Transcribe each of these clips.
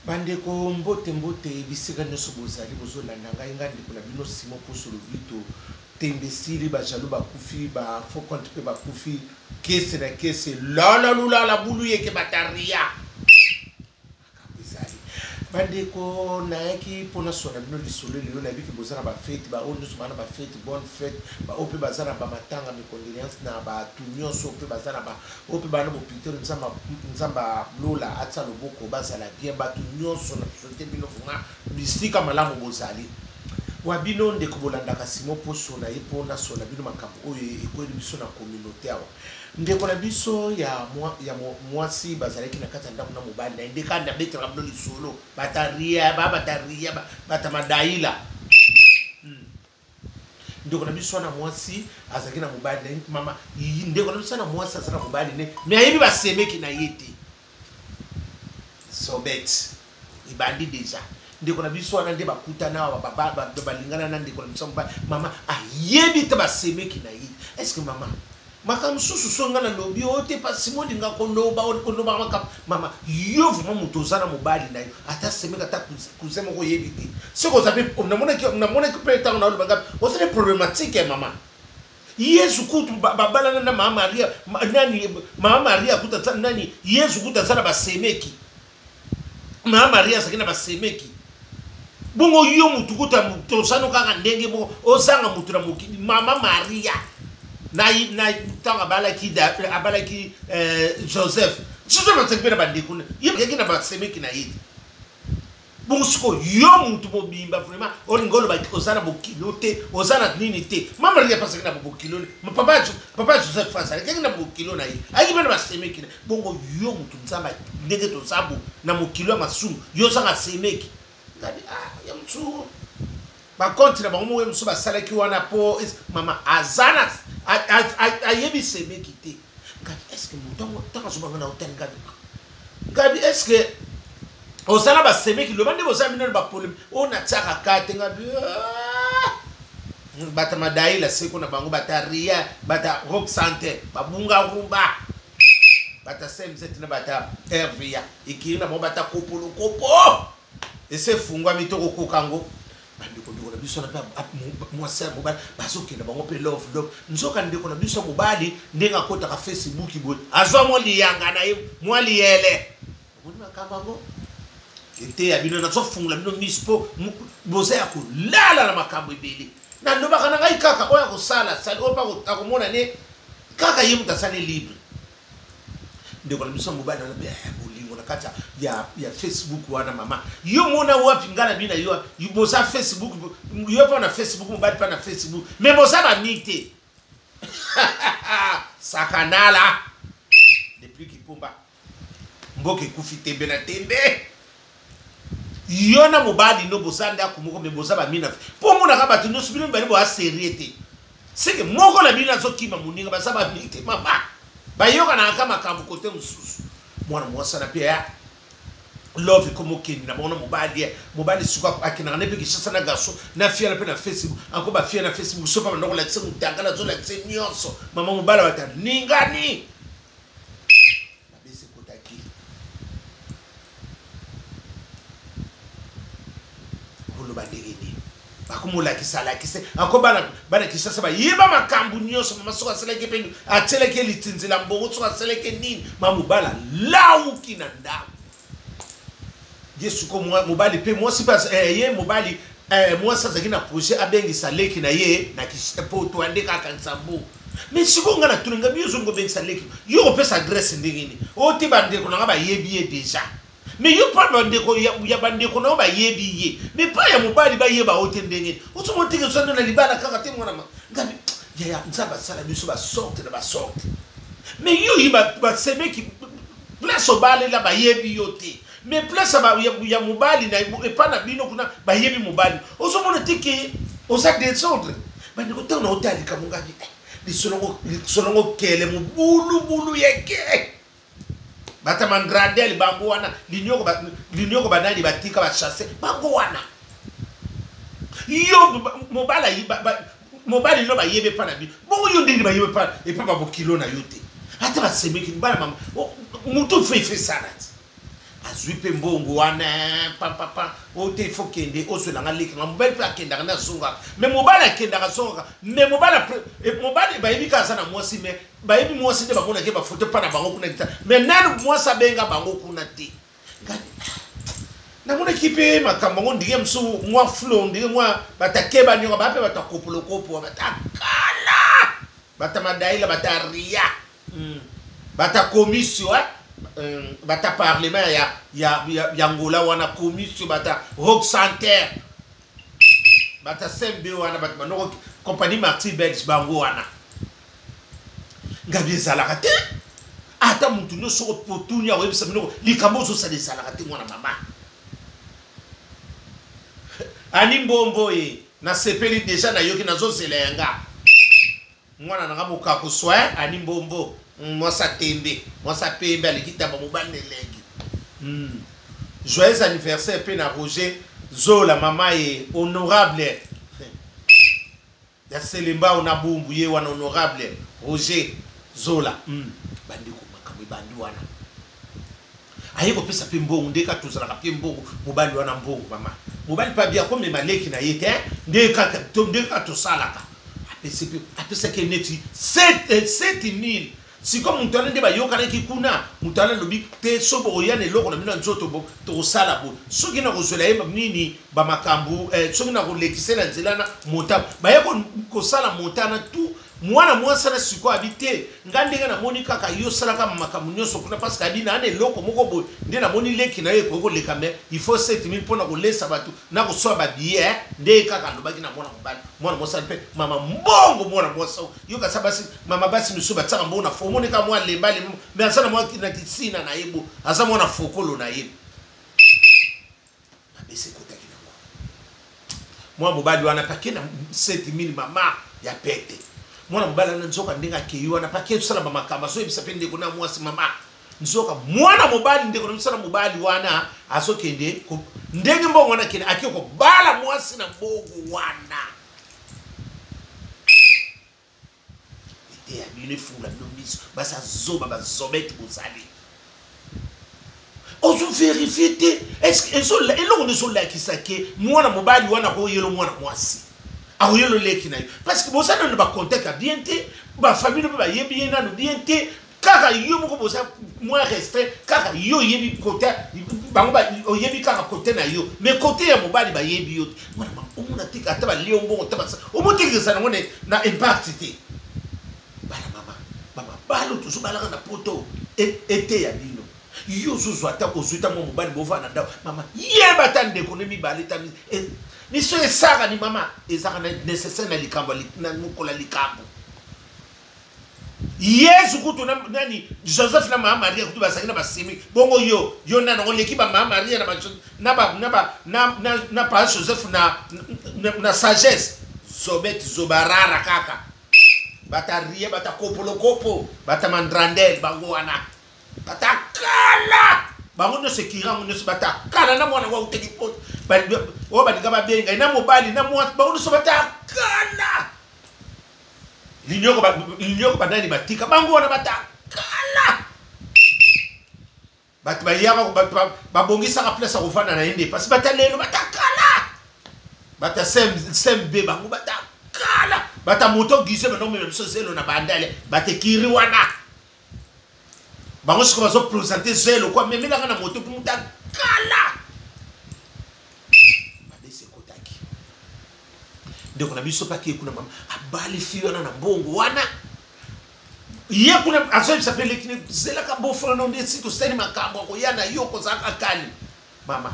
Bandeko mbote bisika nyoso bozali bozolanda ngai ngandi kuna bino Simon Poso Lobito tembesili ba jalo ba kufi ba faux compte pe ba kufi kese na kese la bulu yeke bataria kabizali bandeko na yaki pona sona bino lisolo lelo na biki bozana ba fête ba ondo sumana ba fête bonne fête ba ope bazana ba matanga mi condoléance na ba tunyoso ope bazana ba ope bana bo Peter nzamba lola atsa loboko bazala bien ba tunyoso na sote bino funga bisika malamu bozali wabino ndeko bolanda ka Simon Poso na ipona sona bino makambo oyo ekweli biso na communauté awa ndeko na biso ya mwasi bazalaki na kati ndako na mobali na ndeka nda betra bino lisolo bataria batamadaila ndeko na biso na mwasi azalaki na mobali mama ndeko na biso na mwasi azalaki na mobali ne mais ayebi basemeki na yete sobet ibandi déjà ndeko na biso wana nde bakutana balingana na ndeko na biso mama ayebi te basemeki na yete est-ce que mama makamususu songa na lobi ote pa Simon linga kondoba maka mama yo vraiment mutozana mobali na yo ata semeka ta kuzema ko yebiti siko zabe mnamona ki peta na lobanga osele problématique mama Yesu kutu babala na mama Maria nani mama Maria kuta nani Yesu kuta sana basemeki mama Maria sakina basemeki bongo yo mutu kuta mutozana kanga ndenge bo osanga mutu na mukidi mama Maria na tanga abalaki Joseph atakipena bandekuna yeki na basemeki na yidi bongo yo mutu mobimba vraiment olingolo ba ozana bokilote ozana nini te mama Maria pasaki na bokilone papa Joseph fasa yeki na bokilo na yidi ayibena basemeki bongo yo mutu nzamba ndenge to sabu na mokilo masumu yo sanga semeki ngadi ya mtu ba konti na bango we mso basalaki wana po mama azana ayebi semeki te ngabi est-ce que mutongo taka zobanga na hôtel ngabi est-ce que osana ba semeki lo bande bozami na ba problème ona tsaka kate ngabi bata madai la seko na bango bataria bata rock santé babunga rumba bata semzet na bata hervia ikina mo bata kopolo kopo ese fungwa mitoko kokango bandeko ndeko na biso na mwasi mobali bazokenda bango pe love nzoka ndeko na biso mobali ndenga kota ka Facebook bo azwa mo liyanga na ye mo liyele moni makambo ete ya bino na so fungula bino mispo boza ya kulala na makambo ebele na ndo baka na ngai kaka oya ko sala opa ko akomona ne kaka yemu tasane libre ndeko na biso mobali na be kata ya Facebook wana mama yo mona wapi ngana bina yo boza Facebook yo pa na Facebook mobali pa na Facebook mais boza ba mite sakanala depuis kipumba mboke kufi tembe na tembe yo na mobali no boza nda kumoko mais boza ba mina po mona ka batu no subino bali bo a seriete c'est que moko na bina zo kima muninga ba sa ba mite mama ba yo kana kama kambu kote mususu mwana mwasa na pia love como kini na mwana mobali suka akina na peki sasa na gaso na fia na Facebook anko ba fia na Facebook so pa ndoko la tsengu tangana zo la tsenyoso mama mobali wata ningani na bese kotaki holo bandegeni bakumula kisala kise anko bana kisasa ba yeba makambu nyoso mama soka seleke pendu ateleke litinzila mbongo soka seleke nini mama mobala lauki na ndamu Yesu ko mobali pe moi si pas ye mobali moi ça zaki na projet abengi saleki na ye na kisepo to ande ka kansambo mais siko ngana tuninga biyo zongo bengi saleki yo pesa adresse ndingini o ti bande ko na ba yebi déjà mais yo pas bande ko ya bande ko na ba yebi ye mais pas ya mobali ba yeba o te ndingini o to monte ke sondo na libala kaka te mwana ngabi ya nzaba sala biso ba sorte na ba sorte mais yo yiba ba semeki place obale la ba yebi yo te mais place ya mobali na epa na bino kuna bayebi mobali ozomona tiki osa desordre bandi ko tana otali kamungabi solongo kele mubulu yeke bata mandradel bango wana linyoko banani batika ba chasser bango wana yo mobali no bayebe pa na bino bongo yo ndini bayebe pa epa ba bokilo na yote hata ba semeki bana mama mutu fefe sanat azwi pe mbongo wana papa ote faut kende osolanga leki na mobali pe akenda na songa mais mobali akenda ka songa mais mobali ba yibika sana mwasi mais ba yibi mwasi de bakona ke ba photo pa na bango kuna kita mais nanu mwasi abenga bango kuna te na mona kipe makambo ngo ndike msu mwa flow ndike mwa batakeba nyonga ba pe batakopolo kopo batakala batamadaila bataria bata commission bata parlement ya ngola wana commission bata rock center bata sembe wana bata manoko compagnie Martin Belge bango wana ngabi ezalaka te ata mutu nyonso otunya oyebisa minoko likambo ozosala ezalaka te mwana mama ani mbombo ye na sepeli deja na yoki nazozela yanga mwana nanga mokako soin ani mbombo mwasa tembe mwasa pembe alikitamba mobali nelegi joyeux anniversaire pe na Roger Zola mama ye honorable ya Selemba ona bumbu ye wana honorable Roger Zola bandiko makambo bandi wana ayiko pesa pe mbongo ndeka tozala pe mbongo mobali wana mbongo mama mobali pa bia comme maleki na yete ndeka to salaka apesa ke neti 7000 si comme mutana nde ba yokana ki kuna mutana lobi te sobo oyane loko na mina nzoto bo to sala bo soki na kozola yeba nini ba makambu soki na kolekisela nzelana mota ba yako ko sala motana tu mwana mwasa na siko habité ngandinga na moni kaka yo sala kama makambu nyoso kuna parce que abina ane loko moko bo nde na moni leki na ye ko leka me il faut 7000 pona ko lesa batu na ko soba billet nde kaka ndobaki na mwana mwasa pe mama mbongo mwana mwasa yo ka sabasi mama basi nusuba tsaka mbona fo moni ka mwa lembali me asana mwa na kisina na yebo asa mwana fokolo na yebo abese kota kinango mwa mobali wana pakena 7000 mama ya pete mwana mobala na nzoka ndenga kiwa na paketu sala mama kama so ebisa pende kuna mwasi mama nzoka mwana mobali ndeko na sala mobali wana asokende ndenge mbongo wana kene akiko bala mwasi na mbongo wana ite ya bine fula nomis basa zoba bazobet buzali ozo vérifier est-ce que eso elongo ne so la kisake mwana mobali wana ko yelo mwana mwasi aoyelo leki na yo parce que bosana ne ba contacte bien te ba famille ba yebi na no bien te kaka yo moko bosa moins restreint kaka yo yebi côté bango ba yebi kaka côté na yo mais côté ya mobali ba yebi yo mwana omuna tika ata ba leo mbongo ata ba omotikisa na ngone na impact te bala mama balo tuzo bala na poto ete ya bino yo zuzu ata ko zuita mo mobali bovana ndaw mama yeba tande ko nemi bali tami ni so esaka ni mama ezaka nécessaire na likambo na mukola likambo Yesu kutu nani Joseph na mama Maria kutu basaki na basimi bongo yo na ngoleki ba mama Maria na pa Joseph na sagesse sobet zobarara kaka batarie batakopolo kopo batamandrandel bango wana batakala bango no sekira ngo no batakala na mwana wa uteki pot o ba diga ba benga na mobali na mwa bango no batakala linyoko ba nani batika bango wana batakala bat ba yaka ba bongisa ka place ko fana na ende parce batalelo batakala bata sembe bango batakala bata moto gise ba no me so zelo na bandale batekiri wana bango siko bazo présenter zelo quoi mais mila na moto pour mutakala badese kotaki ndeko na biso paki kuna mama abali fiona na mbongo wana ye kuna aso s'appelle kine zela ka bofra no ndesi to seni makambo ko yana yoko zaka kali mama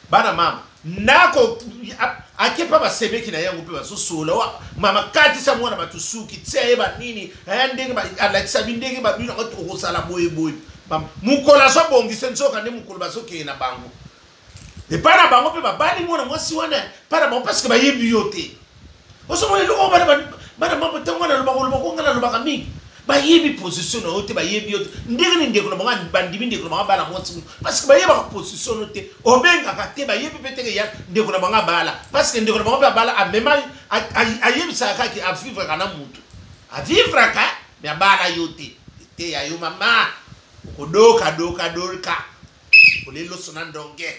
bana mama nako akepa ba sebeki na yango pe baso sola mama kati sa mwana batusuki tse ba nini ndenge ba alakisa bindenge ba bino ko to sala boye mama mukola so bongi sensoka ne mukola basoke na bango e para bango pe ba bali mwana mwasi wana para bango parce que ba yebi yote oso mo loko bana mama tangwana lo bakolo bakongana lo bakami ba yebi position ote ba yebi yote ndenge ni ndeko na banga bandimi ndeko na banga bala mwasi parce que ba yeba position ote obenga ka te ba yebi peteke ya ndeko na banga bala parce que ndeko na banga bala a même a yebi saka ki a vivre kana mutu a vivre ka me bala yote te ya yo mama kodoka ole loso na ndonge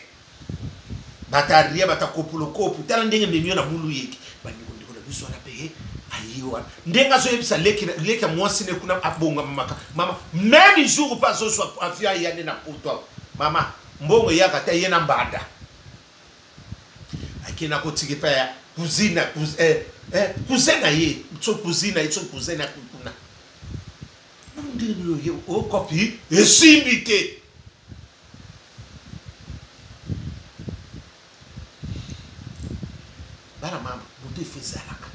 bataria batakopulo kopu tala ndenge memio na mulu yeki bandiko ndiko na biso na peye ayiwa ndenga zo yebisa leki mwasi ne kuna abonga mama même jour pas zo so afia yane na poto mama mbongo yaka ta yena mbanda akina kotiki pa ya cousine cousine ye tso cousine kuna ndilo ye o copie esimbite bana mama mutu fezalaka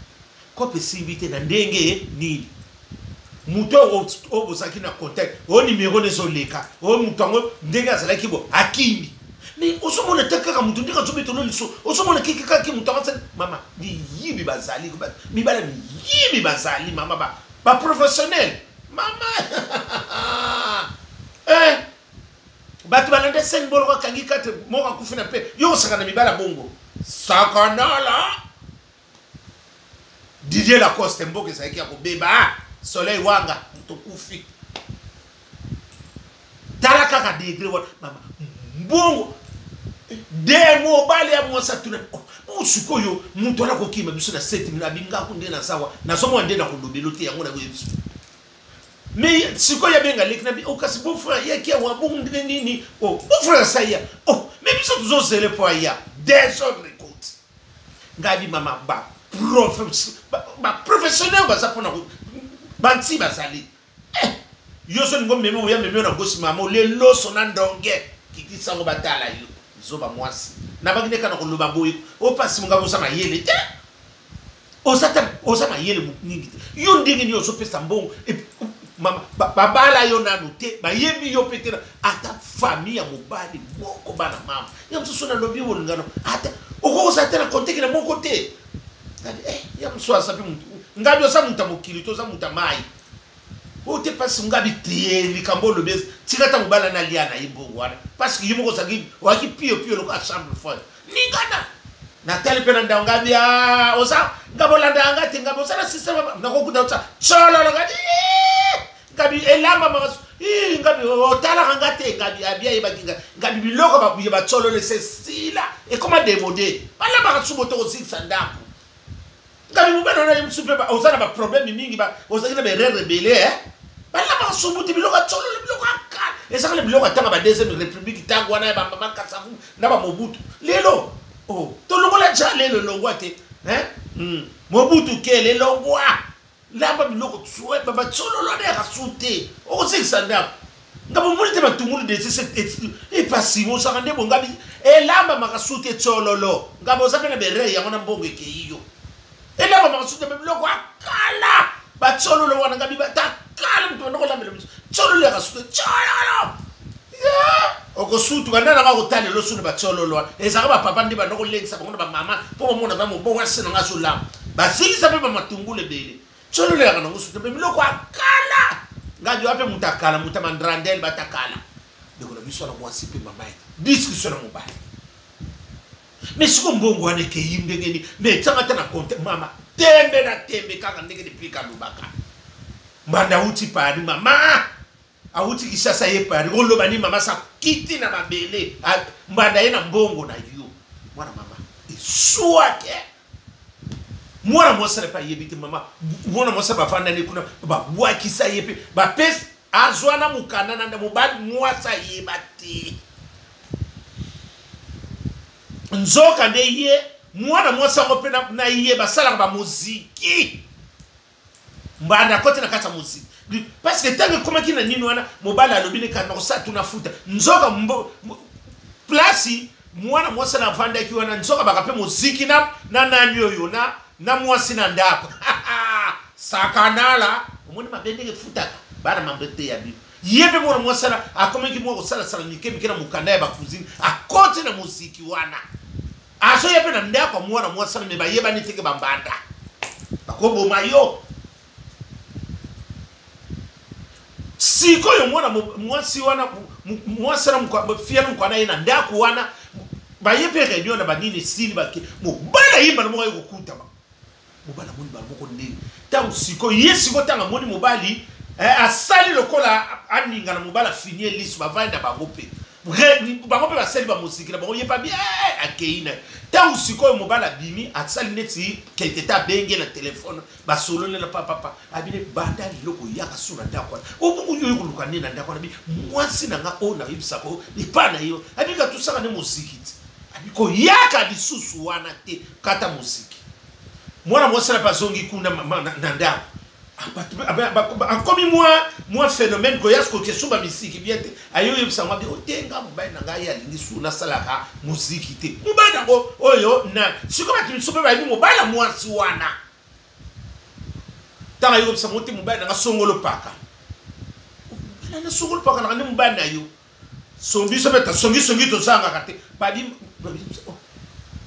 kope simbite na ndenge nini mutu obosaki na contact o numéro ne soleka o mutango ndenge azalaki bo akindi mais osomona takaka mutu ndika zobetolo liso osomona kikaka ki mutu avansa mama ni yibi bazali mi bala mi yibi bazali mama ba professionnel mama batu balande 5 bolo kangi 4 moka kufina pe yo sakana mi bala bongo sakana la Didier Lacoste mboke saiki akobeba soleil wanga mutokufi tala kaka degré wa mama mbongo demo bale ya mwasa tuna usuko yo muntu ala kokima biso na 7 mina binga ku ndena sawa na somo ndena ku lobelo te yango na webiso mais siko ya benga lekna bi okasi bon frère ya ki wa bon nini oh bon frère ça ya oh mais biso tuzo zele po ya des autres écoute ngabi mama ba professionnel ba sapona banti basali yo so ngo meme ya meme na gosi mama le loso na ndonge kiki sango batala yo zoba mwasi na bagine kana ko loba boy o pasi munga bosa mayele te o sata mayele ningi yo ndingi ni so pesa mbongo mama babala yo nanu te bayembi yo petera ata famille mobali moko bana mama ya msusu na lobi wolingano ata o sata na konteki na moko te ya msusu sapi ngabi osa mutamukili to za mutamai o te pasi ngabi tieli kambolo bes tikata mobala na liana imbongo wana parce que yimo ko sagi waki pio loko a chambre folle ningana na tele pena ndanga bia osa ngabolanda ngati ngabosa na system na ko kuda uta cholo ngabi elamba magasu ngabi otala ngate ngabi abia ibakinga ngabi biloko ba cholo le sesila e comment démoder bala magasu moto ko sanda ngabi mubana na yimsupe ba osa na ba problème mingi ba osa kina be rebelle bala magasu moto biloko cholo le biloko akala esa kale biloko tanga ba deuxième république tango wana ba mama kasavu na ba mobutu lelo oh to longola jale le longwa te mobutu ke le longwa lamba biloko tsuwe baba tsolo lo de rasute o se sanda ngabo mulite batungulu de se e pasivo sakande bongabi e lamba makasute tsolo lo ngabo sapena bere ya ngona mbongo ke iyo e lamba makasute biloko akala ba tsolo lo wana ngabi batakala mtu ndoko lamba tsolo le rasute tsolo okosutu bandana ba kotale lo sunu ba tsolo lo ezaka ba papa ndi ba ndoko lengisa ba ngona ba mama po mona ba mo bonga sena ngaso lamba ba singisa pe ba matungulu bele tsolo le kana ngusutu pe biloko akala ngaji wape mutakala mutamandrandel batakala ndiko na biso na mwasi pe mama discussion na mobile mais siko mbongo wane ke yimde ngeni mais tanga na konte mama tembe kaka ndenge de pika lubaka mbanda uti pari mama auti kisasa ye pari ngolo bani mama sa kiti na mabele mbanda ye na mbongo na yo mwana mama isuake mwana mwasa pa yebite mama mwana mwasa ba fanda ne kuna ba bwa kisa yepe ba pes azwana mukana na mubali mwasa yebate nzoka de ye mwana mwasa ngope na ye ba sala ba muziki mbanda kote na kata muziki parce que tangue koma kina nini wana mobala alobine kana ko sa tunafuta nzoka place mwana mwasa na fanda ki wana nzoka bakape muziki na nanyo yo na mwasi na ndako sakanala omoni mabendeke futaka bana mambete ya bibi yebe mwana mwasi na akomeki mwa kosala sala mikena mukanda ya bakuzini akote na muziki wana aso yebe na ndako mwana mwasi na meba yeba niteke bambanda bakobo mayo siko yo mwana mwasi wana mwasi na mfia mkwana ina ndako wana ba yepe réunion na banini sili bake mo bala yimba na moyo kokuta ba mobala moni ba moko ndenge tango siko yesiko tanga moni mobali asali lokola aninga na mobala finir lisu ba vanda ba gope bango pe basali ba musiki na bango ye pas bien akeina tant usiko mobala bimi atsali neti quelque ta benge na téléphone ba solo na papa abine banda loko yaka suna ndako obu yo yokuluka nini na ndako na bi mwasi na nga ona ibisako ipana yo abika tusaka ne musiki abiko yaka lisusu wana te kata musiki mwana mwasi na bazongi kuna na ndako akomi moi phénomène ko yasko ke suba misiki biete ayo yebisanga bi otenga mobali na ngai alingi suna salaka muziki te mobali ngo oyo na siko bati sobe ba ni mobali mwasi wana tanga yo yebisanga moti mobali na songolo paka na songolo paka na ni mobali na yo sombi sobe ta songi to sanga kate badi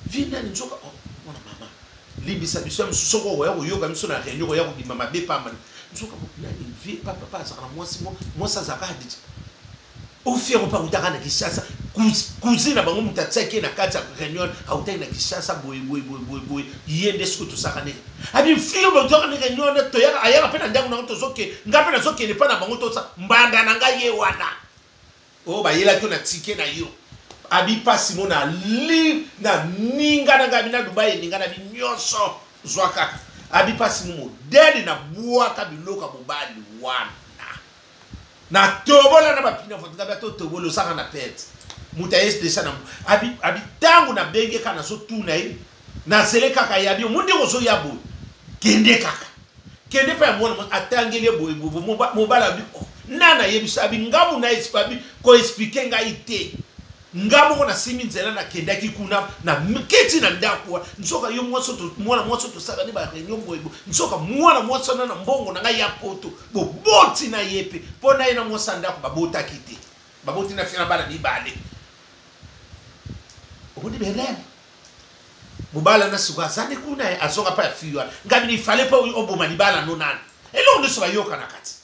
vina ni nzoka limbisa biso msoko wa yako yoga miso na réunion ya ko bima mabe pa man nzoka nani vie papa za kana mwasi za ka dit au fiero pa utaka na Kishasa kuzina bango mutatsake na kati ya réunion autai na Kishasa boy yende siko to sakane abi fiero ba utaka na réunion to ya ayaka pena ndangu na to zoke ngape na zoke ne pa na bango to sa mbanda na ngaye wana o ba yela to na tike na yo abi pasi mona li na ninga na gabi na Dubai ninga na binyoso zwaka abi pasi mo dedi na buaka biloka mobali wana na tobola na bapina fotinga bato tobolo saka na pete muta este sana abi tangu na benge kana so tuna yi na sele kaka yabi mundi ko so yabo kende kaka kende pa mona atangele boy mobala bi nana yebisa bi ngamu na espabi ko expliquer nga ite ngamo na simi nzela na kendaki kuna na mketi na ndakwa nsoka yo mwana mwaso to saka ni ba renyo boybo nsoka mwana mwaso na mbongo na ngai ya poto boboti na yepe pona ina mwaso ndako babota kiti baboti na fina bana ni bale obodi bele mubala na suka zane kuna azoka pa fiwa ngabi ni fale pa oboma ni bala no nan elo ndo so yoka na kati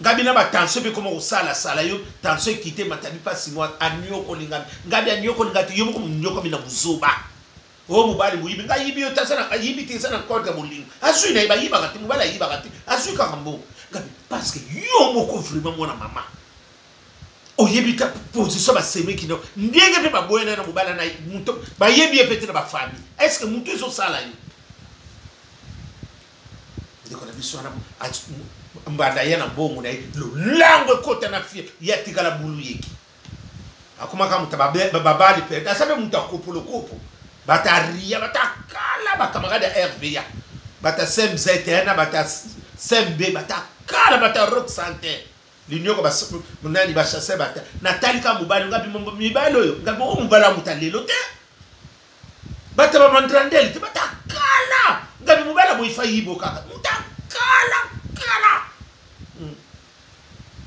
ngabi na ba tension pe comment sala yo tension quitter matabi pas 6 mois anyoko linga ngabi anyoko ngati yo ko nyoko mina buzoba o mubali muyibi ngayibi yo tasana ayibi tisana kontra mulinga asu ina iba yiba kati mubala yiba kati asu ka kambo ngabi parce que yo moko vraiment mona mama o yebi ta position ba semi kino ndenge pe ba boyena na mubala na muto ba yebi epete na ba famille est-ce que muto zo sala yo ndiko na biso na mbanda yana bongo na lo lango kota na fie ya tikala bulu yeki akuma kama babali pe asabe mutakopo lo kopo bataria batakala bakamagada RVA bata SMZN bata SMB batakala bata rock santé linyoko bas munani bashase bata natali ka mubali ngabi mibalo yo ngabi mubala mutalelo te bata ba mandrandeli te batakala ngabi mubala boifa yibo kaka mutakala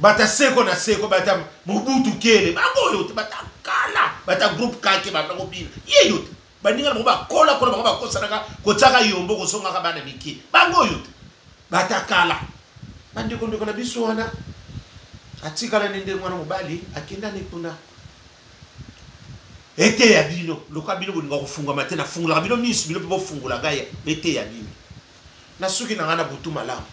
bata seko na seko bata mubutu kele bango yote bata kala bata group kake bata ngobina ye yote bandinga mo ba kola bango ba kosanaka kotaka yombo kosonga ka bana miki bango yote bata kala bandiko ndiko na biso wana atikala nende mwana mobali akenda ne kuna ete ya bino loka bino bolinga kofunga matena fungula bino misu bino pe bofungula gaya ete ya bino na suki na ngana butu malamu